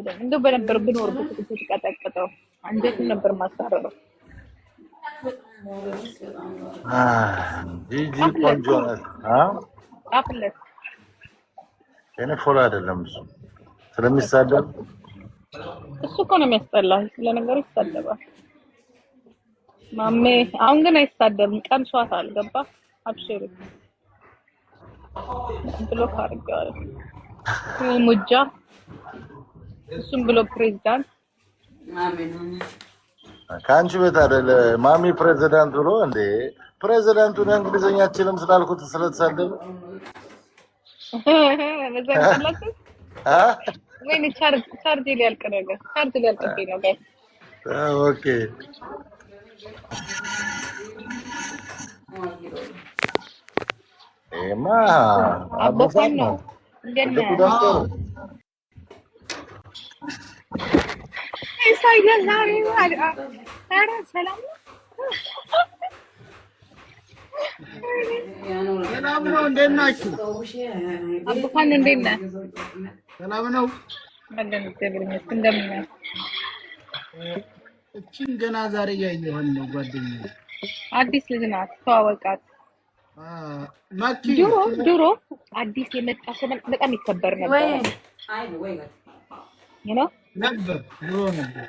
አይደለም እንደው በነበር ብኖር ብትቀጠቀጠው አንዴት ነበር ማሳረረው ጂጂ ቆንጆ ናት አፍለት እኔ ፎሎ አይደለም እሱ ስለሚሳደብ እሱ እኮ ነው የሚያስጠላው ስለነገሩ ይሳደባል ማሜ አሁን ግን አይሳደብም ቀምሷታል ገባ አብሽሪ ብሎክ አድርገዋል ሙጃ እሱም ብሎ ፕሬዝዳንት ካንቺ ቤት አይደለ ማሚ ፕሬዝዳንት ብሎ እንዴ ፕሬዝዳንቱን እንግሊዘኛ አችልም ስላልኩት ስለተሳደበ መዘንቀላችሁ ወይኔ ቻርጅ ሊያልቅ ነገር ቻርጅ ሊያልቅብኝ ነው ጋይስ ኦኬ ኤማ አቦፋን ነው እንደነ ሳይለ ዛሬ አረ ሰላም ሰላም ነው እንዴት ናችሁ አቦፋን እንዴት ነህ ሰላም ነው እንደምን እቺን ገና ዛሬ ያየሁን ነው ጓደኛዬ አዲስ ልጅ ናት ተዋወቃት ማኪ ድሮ አዲስ የመጣ ሰው በጣም ይከበር ነበር ነበር ድሮ ነበር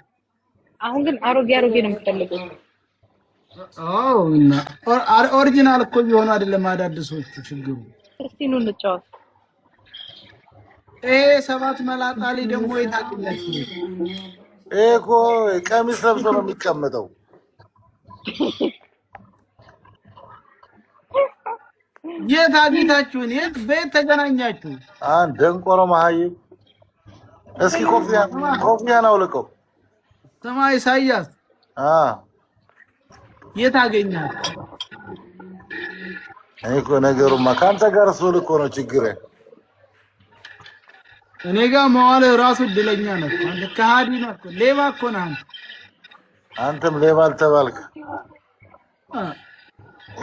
አሁን ግን አሮጌ ነው የምትፈልጉት እና ኦሪጂናል እኮ ቢሆኑ አይደለም አዳዲሶቹ ችግሩ እስቲ ኑ እንጫወት ሰባት መላጣሊ ደግሞ የታቅለሽ እኮ ቀሚስ ለብሶ ነው የሚቀመጠው የት አግኝታችሁን የት ቤት ተገናኛችሁ አንድ ደንቆሮ መሀይም እስኪ ኮፍያን አውልቀው ሰማይ ኢሳያስ የት አገኛት እኮ ነገሩማ ካንተ ጋር ሱል እኮ ነው ችግር እኔ ጋር መዋለ ራሱ ድለኛ ነው አንተ ከሃዲ ነው ሌባ እኮ ነህ አንተም ሌባ አልተባልክ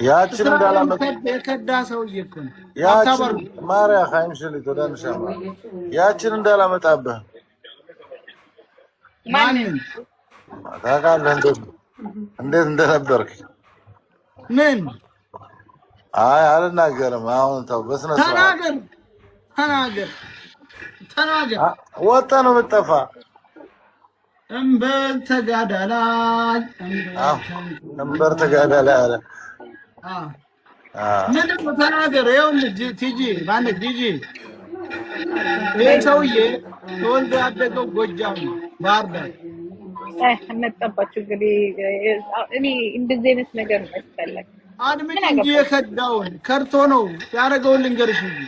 ያችን እንዳላመጣ የከዳ ሰውዬ እኮ ነው ያችን ማርያ ኻይምሽሊ ተዳንሻማ ያችን እንዳላመጣብህ ማንን ታውቃለህ እንዴት እንደነበርክ ምን አልናገርም አሁን ተው በስነ ስርዓት ተናገር ወጣ ነው የምትጠፋ እንበር ተጋዳላይ አለ ምንም ተናገር ይኸውልህ ቲጂ ማለት ቲጂ ይሄ ሰውዬ ተወልዶ ያደገው ጎጃም ነው ባህር ዳር አነጣባችሁ እንግዲህ እኔ እንደዚህ አይነት ነገር መስፈለግ አድምጪ እንጂ የከዳውን ከርቶ ነው ያደረገውን ልንገርሽ እንጂ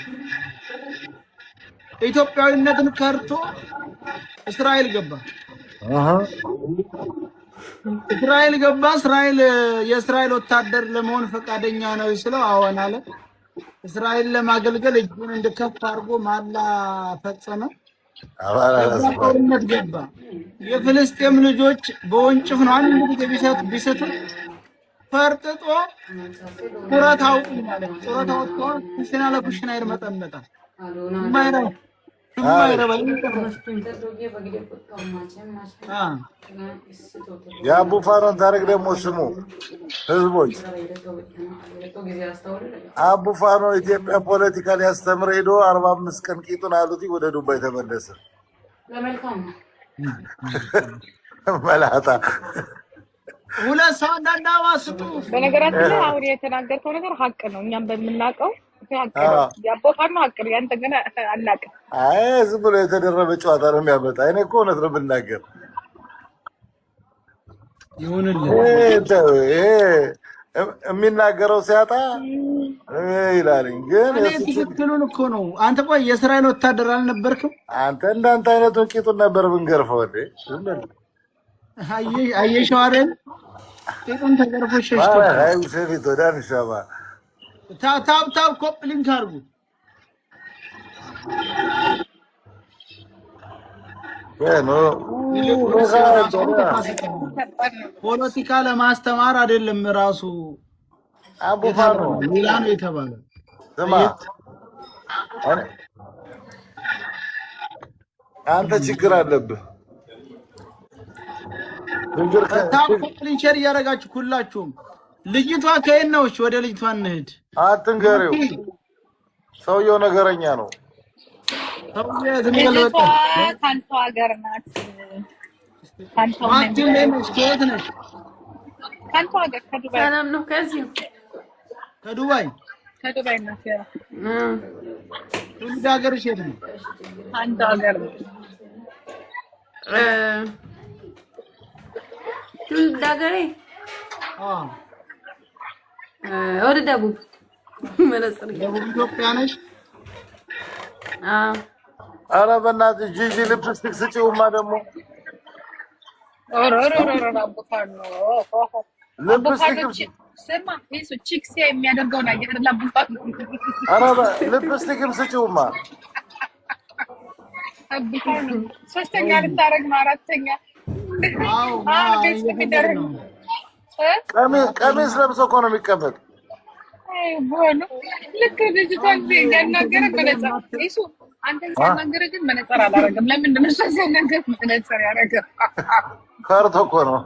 ኢትዮጵያዊነትን ከርቶ እስራኤል ገባ እስራኤል የእስራኤል ወታደር ለመሆን ፈቃደኛ ነው ስለው አዎን አለ እስራኤል ለማገልገል እጁን እንደከፍ አድርጎ ማላ ፈጸመ ጦርነት ገባ የፍልስጤም ልጆች በወንጭፍ ነው አንድ ጊዜ ቢሰጡ ፈርጥጦ ቁረታው ማለት ቁረታው ኩሽና ለኩሽና ይርመጠመጣል የአቡ ፋኖን ታሪክ ደግሞ ስሙ ህዝቦች አቡ ፋኖ ኢትዮጵያ ፖለቲካን ያስተምር ሄዶ 45 ቀን ቂጡን አሉት ወደ ዱባይ ተመለሰ ለመልካም መላጣ ሁለት ሰው እንዳዋስጡ በነገራችን ላይ አሁን የተናገርከው ነገር ሀቅ ነው እኛም በመናቀው ያቦ ፋኖ ሀቅ ነው ያንተ ገና አናቀም ዝም ብሎ የተደረበ ጨዋታ ነው የሚያመጣ እኔ እኮ እውነት ነው የምናገር ይሁንልህ የሚናገረው ሲያጣ ይላልኝ ግን ትክክሉን እኮ ነው አንተ ቆይ የእስራኤል ወታደር አልነበርክም አንተ እንዳንተ አይነቱ ቂጡን ነበር ብንገርፈው እንዴ አየሽው አይደል ቂጡን ተገርፎ ሸሽቶ አይ ሰፊቶ ዳንሻባ ታብ ኮፕሊንግ አድርጉ ፖለቲካ ለማስተማር አይደለም ራሱ አቡ ፋኖ ሚላን የተባለ ስማ አንተ ችግር አለብህ። ሊንቸር እያደረጋችሁ ሁላችሁም ልጅቷ ከየት ነው? እሺ ወደ ልጅቷ እንሂድ። አትንገሪው፣ ሰውየው ነገረኛ ነው። ልጅቷ ካንተ ሀገር ናት። ካንተ ከየት ነሽ? ካንተ ሀገር ከዱባይ። ሰላም ነው። ከዚህ ከዱባይ ናት። ትውልድ ሀገርሽ የት ነው? አንተ ሀገር ነው። ትውልድ ሀገሬ ወደ ደቡብ መለስር ደቡብ ኢትዮጵያ ነሽ? ኧረ በእናትሽ ጂጂ ሊፕስቲክ ስጪውማ ደግሞ ስማ እሱ ቺክስ የሚያደርገው ነገር ለአቡፋኖ ኧረ ሊፕስቲክም ስጪውማ። አቡፋኖ ሶስተኛ ልታረግ ነው አራተኛ ቀሚስ ለብሶ እኮ ነው የሚቀመጥ። ልክ ልጅቷን ያናገረ መነጽር እሱ አንተን ሲያናገረ ግን መነጽር አላረገም። ለምንድን ነው እሷን ሲያናገር መነጽር ያረገው? ፈርቶ እኮ ነው።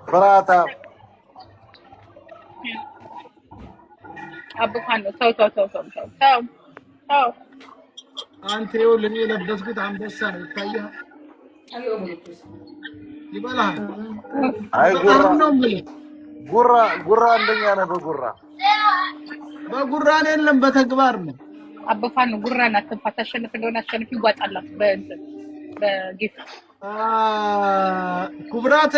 ፍራታ አቡፋኖ ተው አንተ ይኸውልህ እኔ የለበስኩት አንበሳ ነው። ይታያል፣ ይበላል። አይ ጉራ አንደኛ ነው። በጉራ ነው የለም፣ በተግባር ነው። አቡፋኖ ጉራን አትንፋት። አሸንፍ እንደሆነ አሸንፍ ይዋጣላት በጊፍት ክቡራት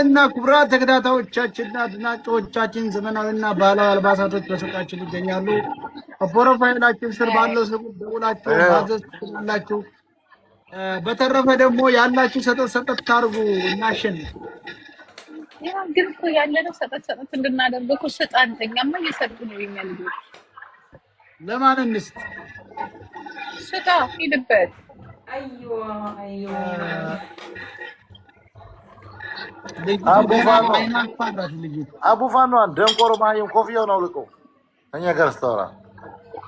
ተከታታዮቻችንና አድናቂዎቻችን ዘመናዊና ባህላዊ አልባሳቶች በሱቃችን ይገኛሉ። በፕሮፋይላችን ስር ባለው ስልክ ደውላችሁ ማዘዝ ትችላላችሁ። በተረፈ ደግሞ ያላችሁ ሰጠት ታርጉ እናሸንፍ። ያው ግን እኮ ያለነው ሰጠት እንድናደርግ እኮ ሰጣን። እኛማ እየሰጡ ነው የኛ ልጆች። ለማን እንስጥ? ስጣ ሂድበት። አቡፋኖ ደንቆሮ ማየም ኮፍያውን አውልቀው እኛ ጋር ስተወራ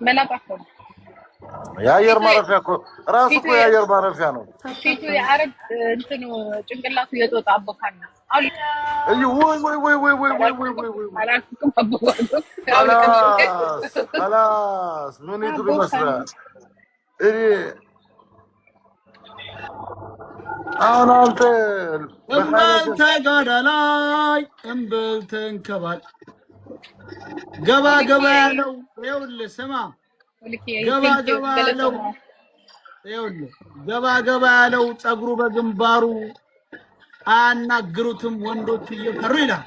መላጣት ነው። የአየር ማረፊያ እኮ ራሱ እኮ የአየር ማረፊያ ነው። ፊቱ የአረብ እንትኑ ጭንቅላቱ የጦጣ አቡፋኖ خلاص ምን ይጥሩ መስራት አሁን አንተ እምበልተ ጋዳላይ እምበልተ እንከባል ገባ ያለው ይኸውልህ፣ ስማ ገባ ያለው ፀጉሩ በግንባሩ አያናግሩትም ወንዶች እየፈሩ ይላል።